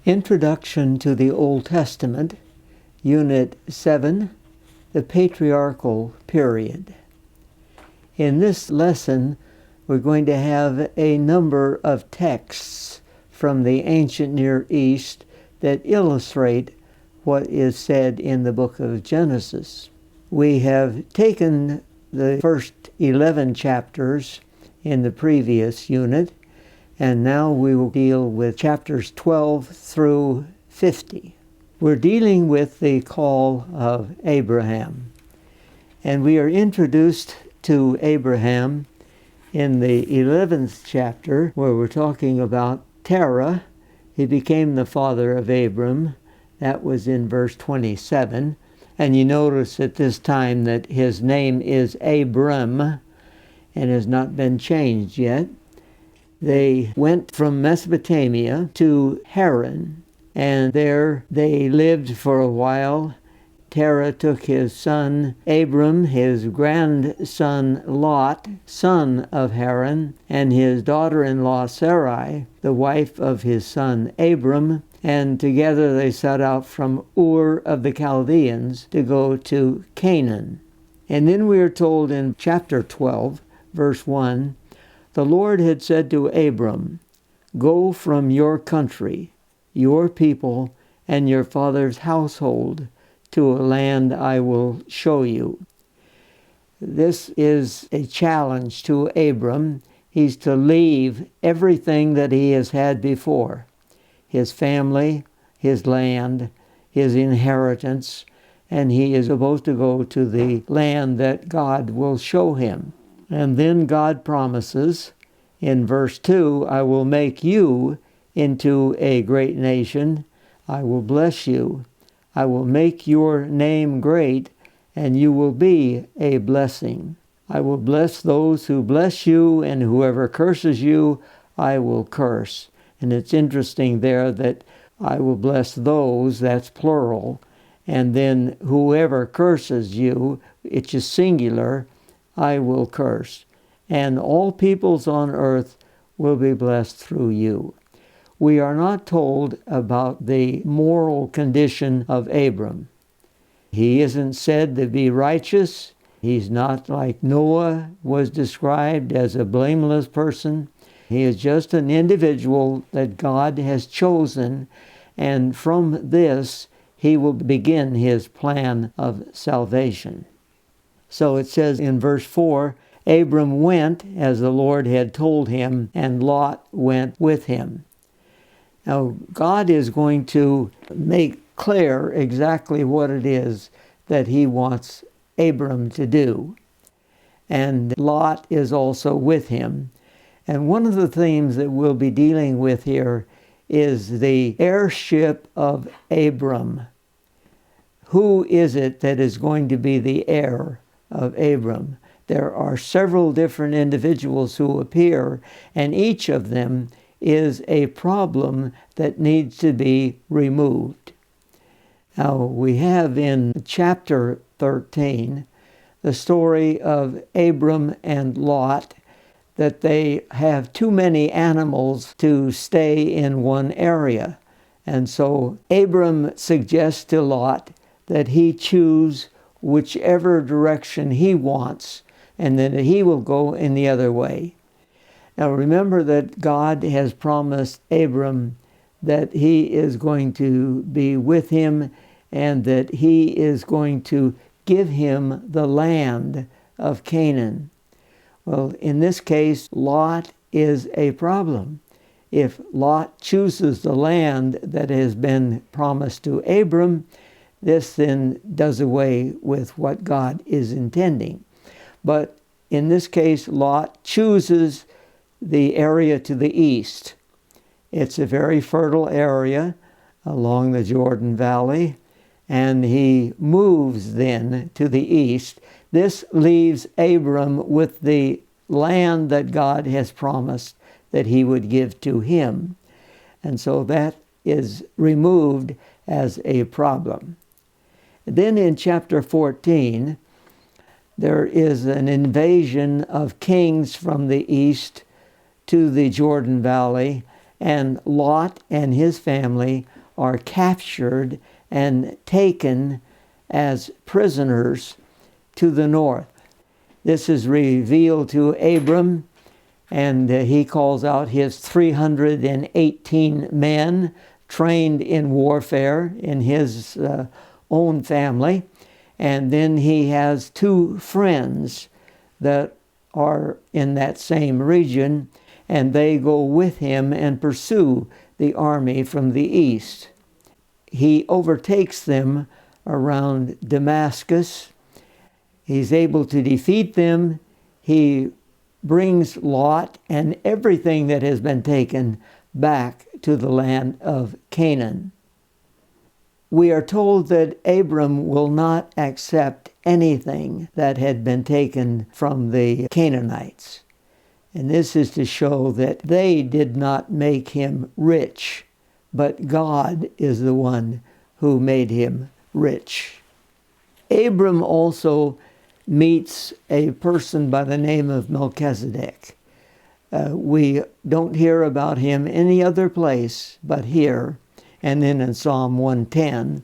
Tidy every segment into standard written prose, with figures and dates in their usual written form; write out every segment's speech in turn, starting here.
Introduction to the Old Testament, Unit 7, the Patriarchal Period. In this lesson, we're going to have a number of texts from the ancient Near East that illustrate what is said in the book of Genesis. We have taken the first 11 chapters in the previous unit, and now we will deal with chapters 12 through 50. We're dealing with the call of Abraham. And we are introduced to Abraham in the 11th chapter, where we're talking about Terah. He became the father of Abram. That was in verse 27. And you notice at this time that his name is Abram and has not been changed yet. They went from Mesopotamia to Haran, and there they lived for a while. Terah took his son Abram, his grandson Lot, son of Haran, and his daughter-in-law Sarai, the wife of his son Abram, and together they set out from Ur of the Chaldeans to go to Canaan. And then we are told in chapter 12, verse 1, the Lord had said to Abram, "Go from your country, your people, and your father's household to a land I will show you." This is a challenge to Abram. He's to leave everything that he has had before: his family, his land, his inheritance, and he is supposed to go to the land that God will show him. And then God promises in verse 2, "I will make you into a great nation. I will bless you. I will make your name great, and you will be a blessing. I will bless those who bless you, and whoever curses you, I will curse." And it's interesting there that I will bless those, that's plural, and then whoever curses you, it's just singular, I will curse. And all peoples on earth will be blessed through you. We are not told about the moral condition of Abram. He isn't said to be righteous. He's not like Noah was described as a blameless person. He is just an individual that God has chosen, and from this he will begin his plan of salvation. So it says in verse 4, Abram went as the Lord had told him, and Lot went with him. Now, God is going to make clear exactly what it is that he wants Abram to do. And Lot is also with him. And one of the themes that we'll be dealing with here is the heirship of Abram. Who is it that is going to be the heir of Abram? There are several different individuals who appear, and each of them is a problem that needs to be removed. Now, we have in chapter 13 the story of Abram and Lot, that they have too many animals to stay in one area. And so Abram suggests to Lot that he choose whichever direction he wants, and then he will go in the other way. Now remember that God has promised Abram that he is going to be with him, and that he is going to give him the land of Canaan. Well, in this case, Lot is a problem. If Lot chooses the land that has been promised to Abram, this then does away with what God is intending. But in this case, Lot chooses the area to the east. It's a very fertile area along the Jordan Valley, and he moves then to the east. This leaves Abram with the land that God has promised that he would give to him. And so that is removed as a problem. Then in chapter 14, there is an invasion of kings from the east to the Jordan Valley, and Lot and his family are captured and taken as prisoners to the north. This is revealed to Abram, and he calls out his 318 men trained in warfare in his own family. And then he has 2 friends that are in that same region, and they go with him and pursue the army from the east. He overtakes them around Damascus. He's able to defeat them. He brings Lot and everything that has been taken back to the land of Canaan. We are told that Abram will not accept anything that had been taken from the Canaanites. And this is to show that they did not make him rich, but God is the one who made him rich. Abram also meets a person by the name of Melchizedek. We don't hear about him any other place but here, and then in Psalm 110.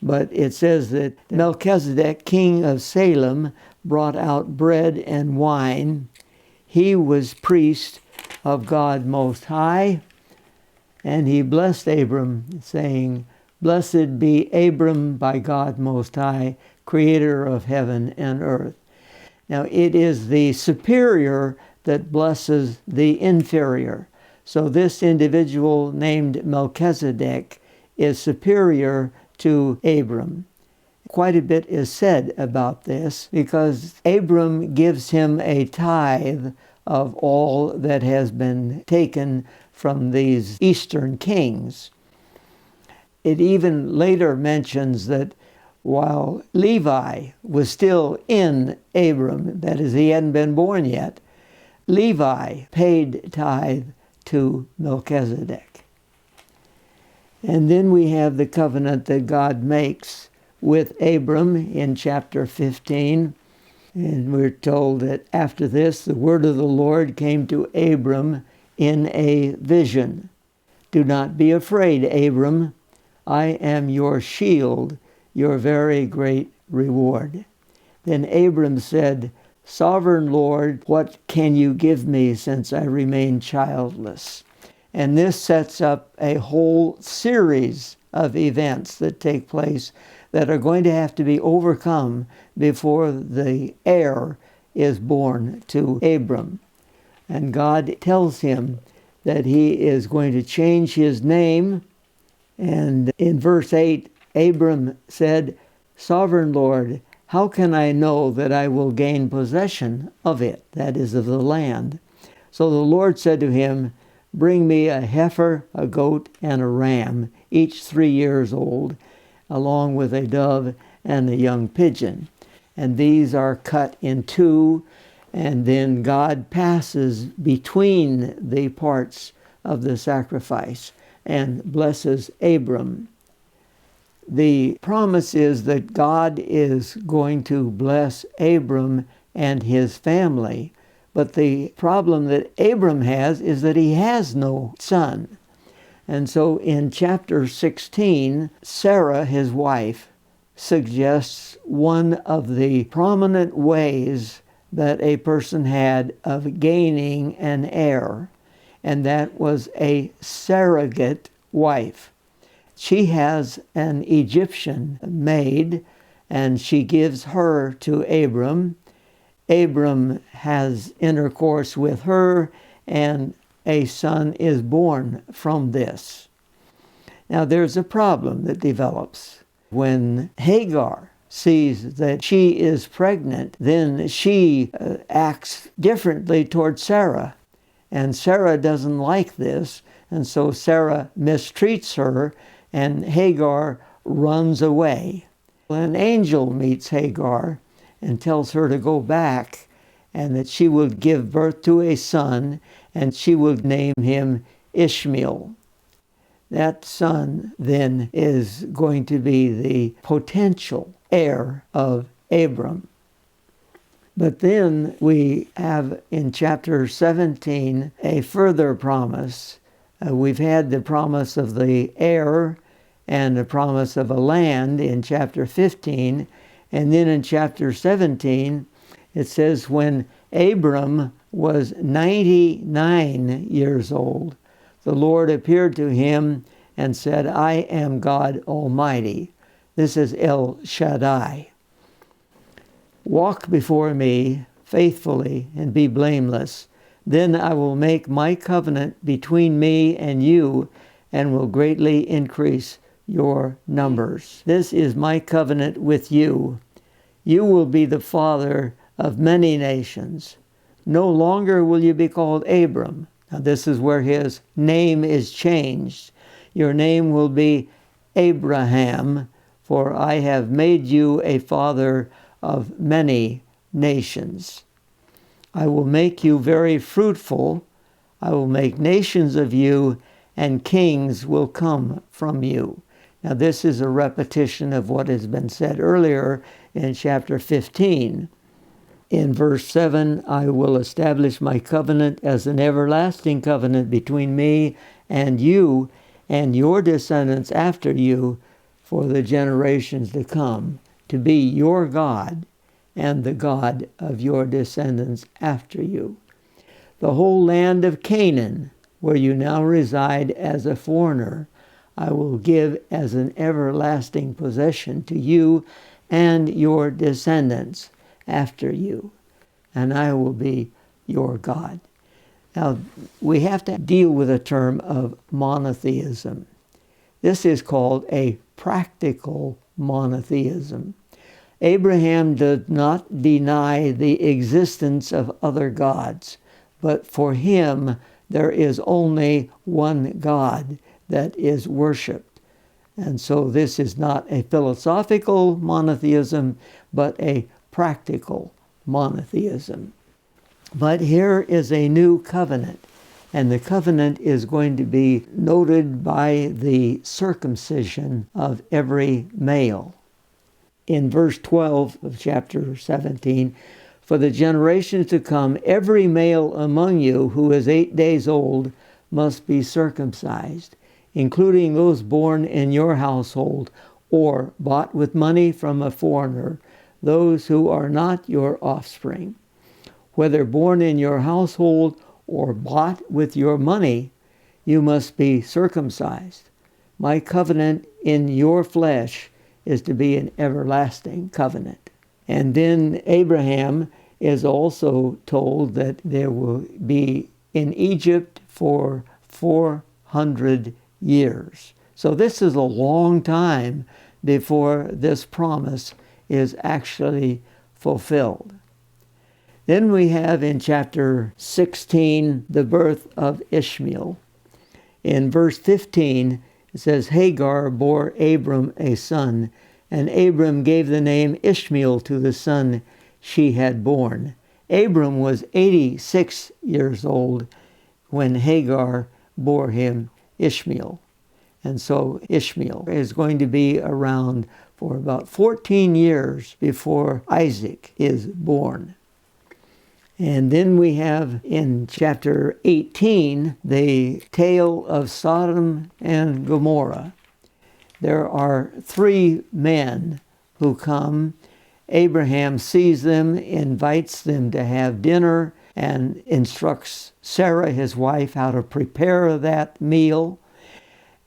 But it says that Melchizedek, king of Salem, brought out bread and wine. He was priest of God Most High, and he blessed Abram, saying, "Blessed be Abram by God Most High, creator of heaven and earth." Now it is the superior that blesses the inferior. So this individual named Melchizedek is superior to Abram. Quite a bit is said about this because Abram gives him a tithe of all that has been taken from these eastern kings. It even later mentions that while Levi was still in Abram, that is, he hadn't been born yet, Levi paid tithe to Melchizedek. And then we have the covenant that God makes with Abram in chapter 15. And we're told that after this, the word of the Lord came to Abram in a vision. "Do not be afraid, Abram. I am your shield, your very great reward." Then Abram said, "Sovereign Lord, what can you give me since I remain childless?" And this sets up a whole series of events that take place that are going to have to be overcome before the heir is born to Abram. And God tells him that he is going to change his name. And in verse 8, Abram said, "Sovereign Lord, how can I know that I will gain possession of it?" That is, of the land. So the Lord said to him, "Bring me a heifer, a goat, and a ram, each 3 years old, along with a dove and a young pigeon." And these are cut in 2, and then God passes between the parts of the sacrifice and blesses Abram. The promise is that God is going to bless Abram and his family. But the problem that Abram has is that he has no son. And so in chapter 16, Sarah, his wife, suggests one of the prominent ways that a person had of gaining an heir, and that was a surrogate wife. She has an Egyptian maid, and she gives her to Abram. Abram has intercourse with her, and a son is born from this. Now there's a problem that develops. When Hagar sees that she is pregnant, then she acts differently toward Sarah. And Sarah doesn't like this, and so Sarah mistreats her, and Hagar runs away. An angel meets Hagar and tells her to go back, and that she will give birth to a son, and she will name him Ishmael. That son then is going to be the potential heir of Abram. But then we have in chapter 17 a further promise. We've had the promise of the heir, and the promise of a land in chapter 15. And then in chapter 17, it says, when Abram was 99 years old, the Lord appeared to him and said, I am God Almighty. This is El Shaddai. Walk before me faithfully and be blameless. Then I will make my covenant between me and you and will greatly increase your numbers. This is my covenant with you. You will be the father of many nations. No longer will you be called Abram. Now this is where his name is changed. Your name will be Abraham, for I have made you a father of many nations. I will make you very fruitful. I will make nations of you, and kings will come from you. Now this is a repetition of what has been said earlier in chapter 15. In verse 7, I will establish my covenant as an everlasting covenant between me and you and your descendants after you for the generations to come, to be your God and the God of your descendants after you. The whole land of Canaan, where you now reside as a foreigner, I will give as an everlasting possession to you and your descendants after you, and I will be your God. Now, we have to deal with the term of monotheism. This is called a practical monotheism. Abraham did not deny the existence of other gods, but for him there is only one God that is worshipped. And so this is not a philosophical monotheism, but a practical monotheism. But here is a new covenant, and the covenant is going to be noted by the circumcision of every male. In verse 12 of chapter 17, for the generations to come, every male among you who is 8 days old must be circumcised, including those born in your household or bought with money from a foreigner, those who are not your offspring. Whether born in your household or bought with your money, you must be circumcised. My covenant in your flesh is to be an everlasting covenant. And then Abraham is also told that there will be in Egypt for 400 years. So this is a long time before this promise is actually fulfilled. Then we have in chapter 16 the birth of Ishmael. In verse 15 it says, Hagar bore Abram a son, and Abram gave the name Ishmael to the son she had born. Abram was 86 years old when Hagar bore him Ishmael. And so Ishmael is going to be around for about 14 years before Isaac is born. And then we have in chapter 18 the tale of Sodom and Gomorrah. There are 3 men who come. Abraham sees them, invites them to have dinner, and instructs Sarah, his wife, how to prepare that meal.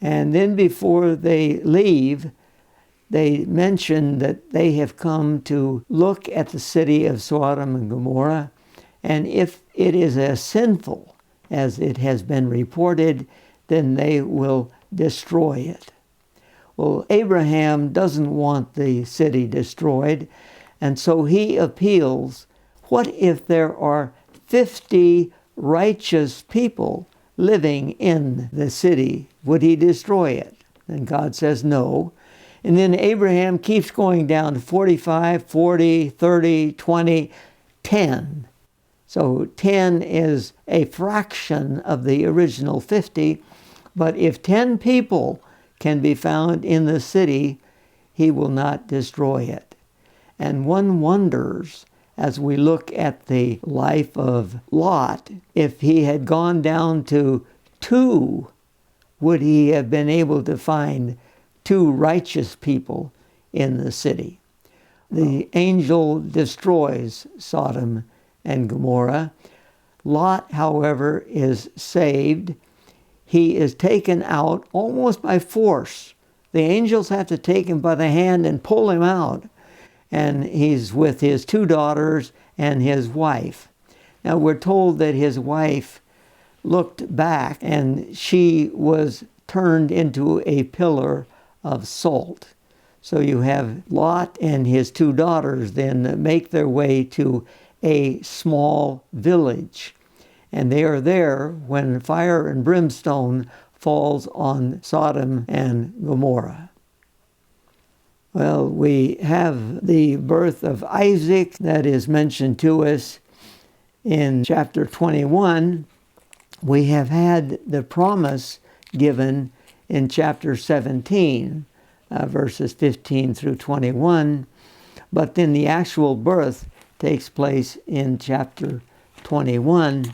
And then before they leave, they mention that they have come to look at the city of Sodom and Gomorrah, and if it is as sinful as it has been reported, then they will destroy it. Well, Abraham doesn't want the city destroyed, and so he appeals, what if there are 50 righteous people living in the city? Would he destroy it? And God says no. And then Abraham keeps going down to 45, 40, 30, 20, 10. So 10 is a fraction of the original 50. But if 10 people can be found in the city, he will not destroy it. And one wonders, as we look at the life of Lot, if he had gone down to 2, would he have been able to find two righteous people in the city. The angel destroys Sodom and Gomorrah. Lot, however, is saved. He is taken out almost by force. The angels have to take him by the hand and pull him out. And he's with his two daughters and his wife. Now we're told that his wife looked back and she was turned into a pillar of salt. So you have Lot and his two daughters then make their way to a small village. And they are there when fire and brimstone falls on Sodom and Gomorrah. Well, we have the birth of Isaac that is mentioned to us in chapter 21. We have had the promise given in chapter 17, verses 15 through 21, but then the actual birth takes place in chapter 21.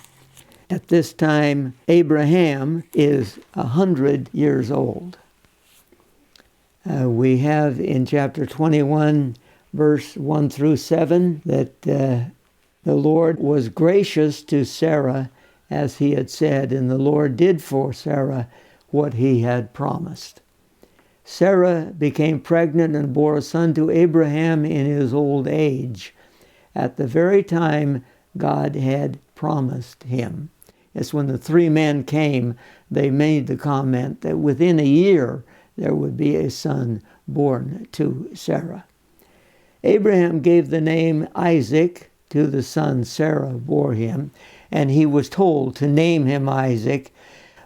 At this time, Abraham is 100 years old. We have in chapter 21, verse 1 through 7, that the Lord was gracious to Sarah as he had said, and the Lord did for Sarah what he had promised. Sarah became pregnant and bore a son to Abraham in his old age, at the very time God had promised him. It's when the three men came, they made the comment that within a year there would be a son born to Sarah. Abraham gave the name Isaac to the son Sarah bore him, and he was told to name him Isaac.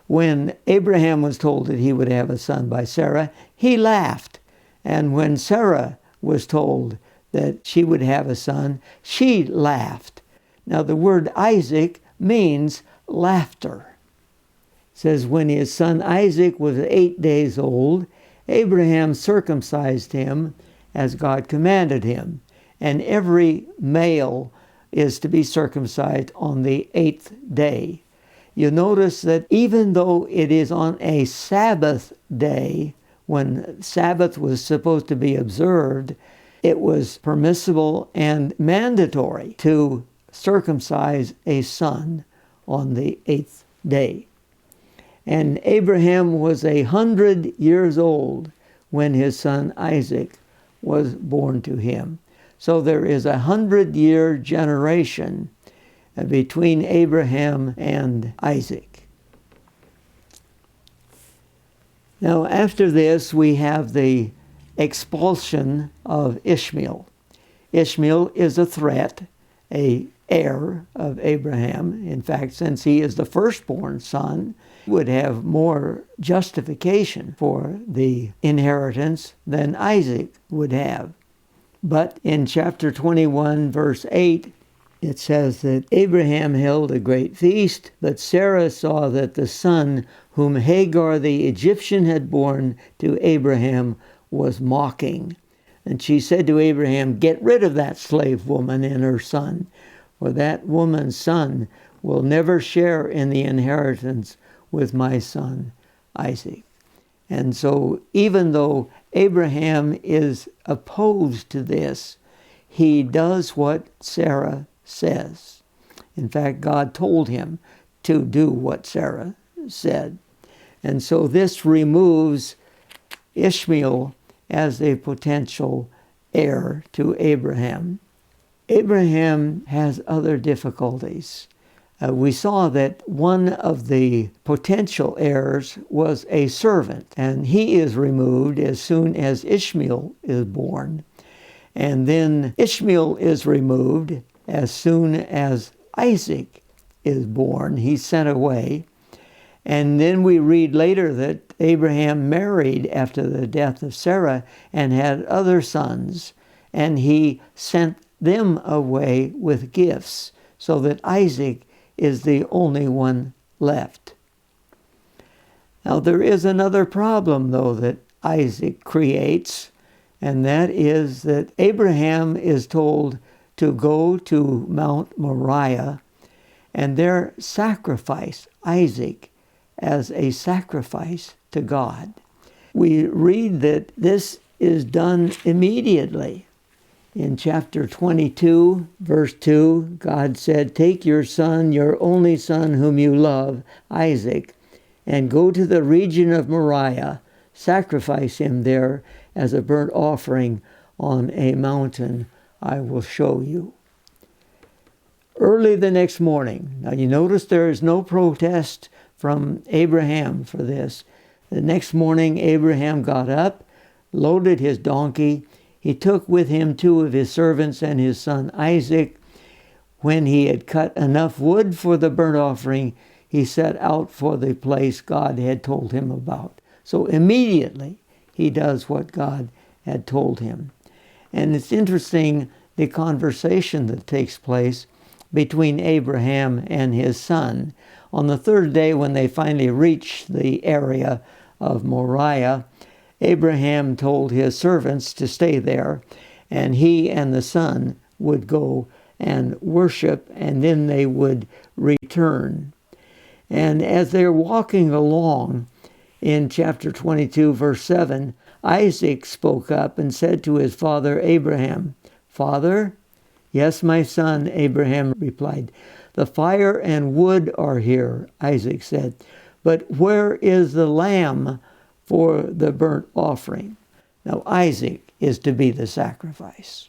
When Abraham was told that he would have a son by Sarah, he laughed. And when Sarah was told that she would have a son, she laughed. Now the word Isaac means laughter. It says, when his son Isaac was 8 days old, Abraham circumcised him as God commanded him. And every male is to be circumcised on the 8th day. You notice that even though it is on a Sabbath day, when Sabbath was supposed to be observed, it was permissible and mandatory to circumcise a son on the 8th day. And Abraham was 100 years old when his son Isaac was born to him. So there is 100-year generation between Abraham and Isaac. Now after this we have the expulsion of Ishmael. Ishmael is a threat, an heir of Abraham. In fact, since he is the firstborn son, he would have more justification for the inheritance than Isaac would have. But in chapter 21, verse 8, it says that Abraham held a great feast, but Sarah saw that the son whom Hagar the Egyptian had borne to Abraham was mocking. And she said to Abraham, "Get rid of that slave woman and her son, for that woman's son will never share in the inheritance with my son Isaac." And so even though Abraham is opposed to this, he does what Sarah says. In fact, God told him to do what Sarah said. And so this removes Ishmael as a potential heir to Abraham. Abraham has other difficulties. We saw that one of the potential heirs was a servant, and he is removed as soon as Ishmael is born. And then Ishmael is removed as soon as Isaac is born. He's sent away. And then we read later that Abraham married after the death of Sarah and had other sons, and he sent them away with gifts, so that Isaac is the only one left. Now there is another problem, though, that Isaac creates, and that is that Abraham is told to go to Mount Moriah and there sacrifice Isaac as a sacrifice to God. we read that this is done immediately. In chapter 22, verse 2, God said, "Take your son, your only son whom you love, Isaac, and go to the region of Moriah. Sacrifice him there as a burnt offering on a mountain I will show you." Early the next morning, now you notice there is no protest from Abraham for this. The next morning, Abraham got up, loaded his donkey. He took with him 2 of his servants and his son Isaac. When he had cut enough wood for the burnt offering, he set out for the place God had told him about. So immediately he does what God had told him. And it's interesting the conversation that takes place between Abraham and his son. On the 3rd day, when they finally reached the area of Moriah, Abraham told his servants to stay there, and he and the son would go and worship, and then they would return. And as they're walking along in chapter 22, verse 7, Isaac spoke up and said to his father Abraham, "Father?" "Yes, my son," Abraham replied. "The fire and wood are here," Isaac said, "but where is the lamb for the burnt offering?" Now Isaac is to be the sacrifice.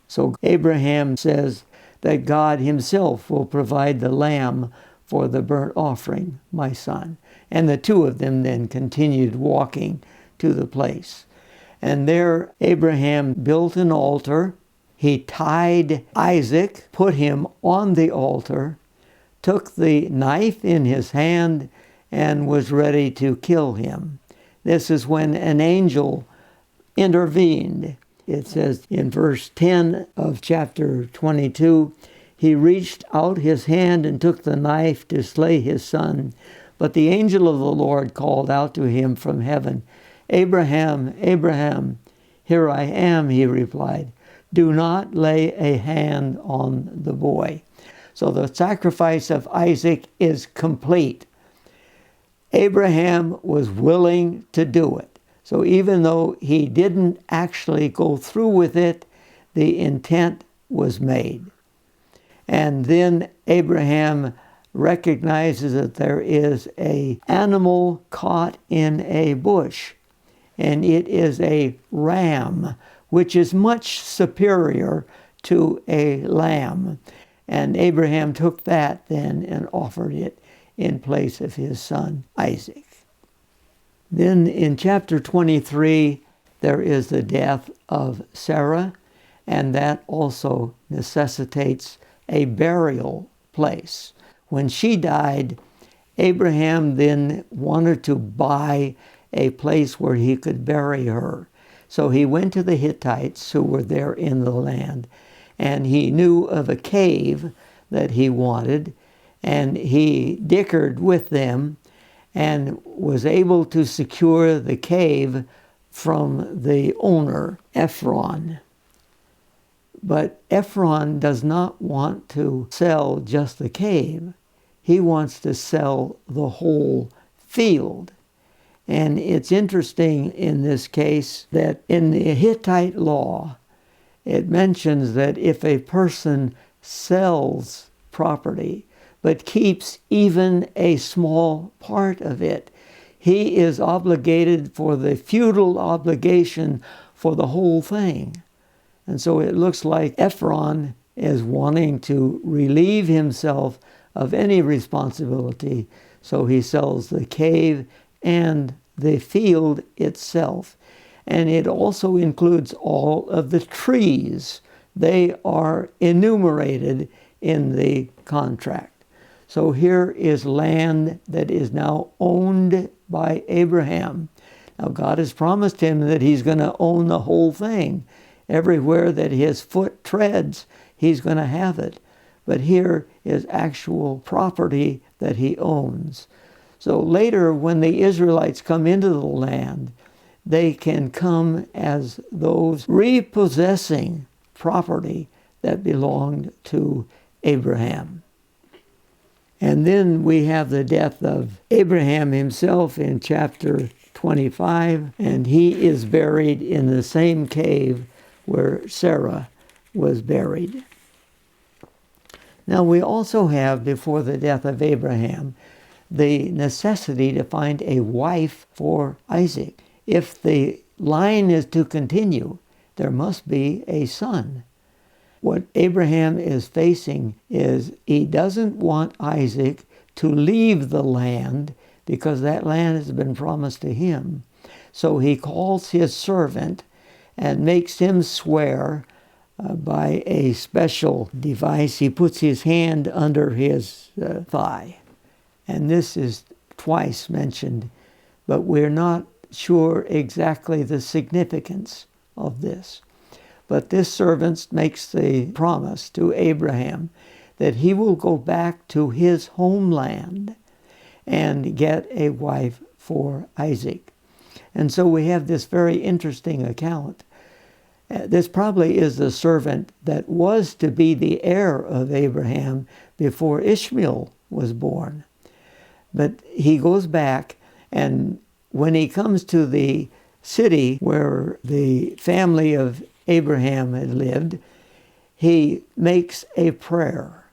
So Abraham says that God himself will provide the lamb for the burnt offering, my son. And the 2 of them then continued walking to the place. And there Abraham built an altar. He tied Isaac, put him on the altar, took the knife in his hand, and was ready to kill him. This is when an angel intervened. It says in verse 10 of chapter 22, "He reached out his hand and took the knife to slay his son. But the angel of the Lord called out to him from heaven, 'Abraham, Abraham.' 'Here I am,' he replied. 'Do not lay a hand on the boy.'" So the sacrifice of Isaac is complete. Abraham was willing to do it. So even though he didn't actually go through with it, the intent was made. And then Abraham recognizes that there is an animal caught in a bush, and it is a ram, which is much superior to a lamb. And Abraham took that then and offered it in place of his son Isaac. Then in chapter 23, there is the death of Sarah, and that also necessitates a burial place. When she died, Abraham then wanted to buy a place where he could bury her. So he went to the Hittites who were there in the land, and he knew of a cave that he wanted, and he dickered with them and was able to secure the cave from the owner, Ephron. But Ephron does not want to sell just the cave. He wants to sell the whole field. And it's interesting in this case that in the Hittite law, it mentions that if a person sells property but keeps even a small part of it, he is obligated for the feudal obligation for the whole thing. And so it looks like Ephron is wanting to relieve himself of any responsibility, so he sells the cave and the field itself. And it also includes all of the trees. They are enumerated in the contract. So here is land that is now owned by Abraham. Now God has promised him that he's going to own the whole thing. Everywhere that his foot treads, he's going to have it. But here is actual property that he owns. So later, when the Israelites come into the land, they can come as those repossessing property that belonged to Abraham. And then we have the death of Abraham himself in chapter 25, and he is buried in the same cave where Sarah was buried. Now we also have, before the death of Abraham, the necessity to find a wife for Isaac. If the line is to continue, there must be a son. What Abraham is facing is he doesn't want Isaac to leave the land because that land has been promised to him. So he calls his servant and makes him swear by a special device. He puts his hand under his thigh. And this is twice mentioned, but we're not sure exactly the significance of this. But this servant makes the promise to Abraham that he will go back to his homeland and get a wife for Isaac. And so we have this very interesting account. This probably is the servant that was to be the heir of Abraham before Ishmael was born. But he goes back, and when he comes to the city where the family of Abraham had lived, he makes a prayer.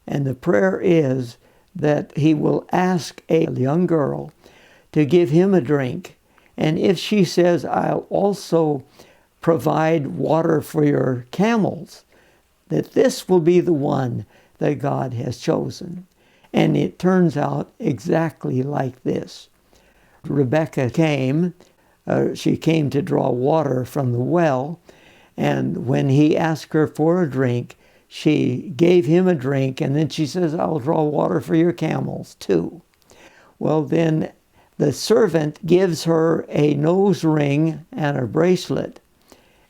And the prayer is that he will ask a young girl to give him a drink. And if she says, I'll also provide water for your camels, that this will be the one that God has chosen. And it turns out exactly like this. Rebekah came. She came to draw water from the well. And when he asked her for a drink, she gave him a drink. And then she says, I'll draw water for your camels too. Well, then the servant gives her a nose ring and a bracelet.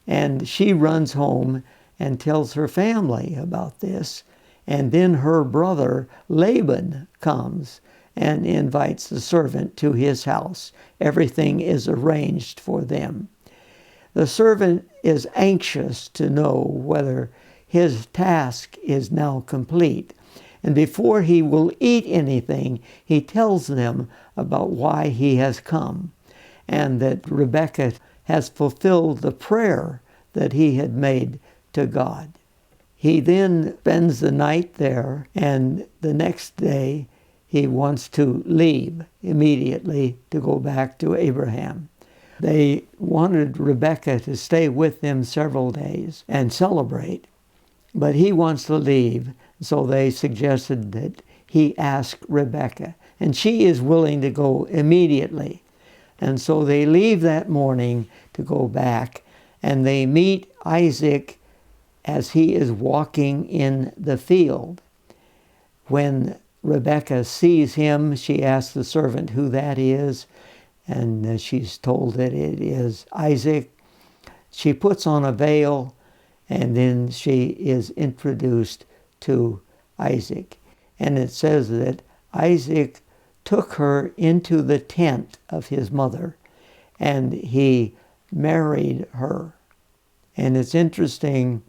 And she runs home and tells her family about this. And then her brother Laban comes and invites the servant to his house. Everything is arranged for them. The servant is anxious to know whether his task is now complete. And before he will eat anything, he tells them about why he has come, and that Rebekah has fulfilled the prayer that he had made to God. He then spends the night there, and the next day he wants to leave immediately to go back to Abraham. They wanted Rebekah to stay with them several days and celebrate, but he wants to leave, so they suggested that he ask Rebekah, and she is willing to go immediately. And so they leave that morning to go back, and they meet Isaac as he is walking in the field. When Rebekah sees him, she asks the servant who that is, and she's told that it is Isaac. She puts on a veil, and then she is introduced to Isaac. And it says that Isaac took her into the tent of his mother, and he married her. And it's interesting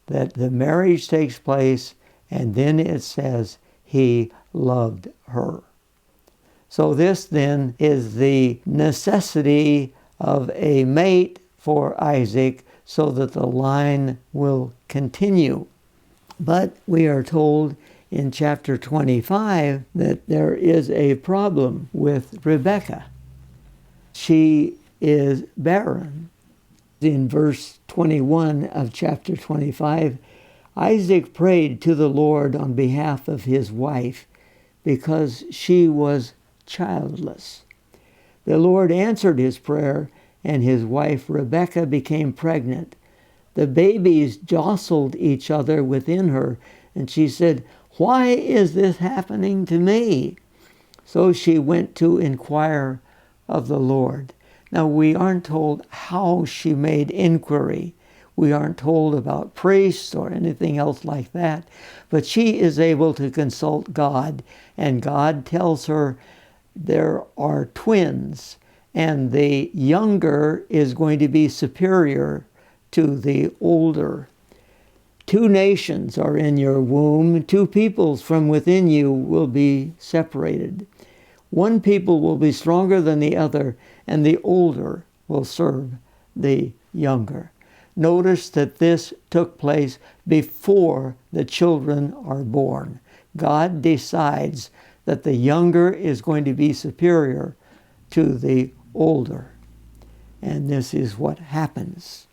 that the marriage takes place, and then it says he loved her. So this then is the necessity of a mate for Isaac so that the line will continue. But we are told in chapter 25 that there is a problem with Rebekah. She is barren. In verse 21 of chapter 25, Isaac prayed to the Lord on behalf of his wife because she was childless. The Lord answered his prayer, and his wife Rebekah became pregnant. The babies jostled each other within her, and she said, "Why is this happening to me?" So she went to inquire of the Lord. Now, we aren't told how she made inquiry. We aren't told about priests or anything else like that. But she is able to consult God, and God tells her there are twins, and the younger is going to be superior to the older. 2 nations are in your womb. 2 peoples from within you will be separated. One people will be stronger than the other, and the older will serve the younger. Notice that this took place before the children are born. God decides that the younger is going to be superior to the older. And this is what happens.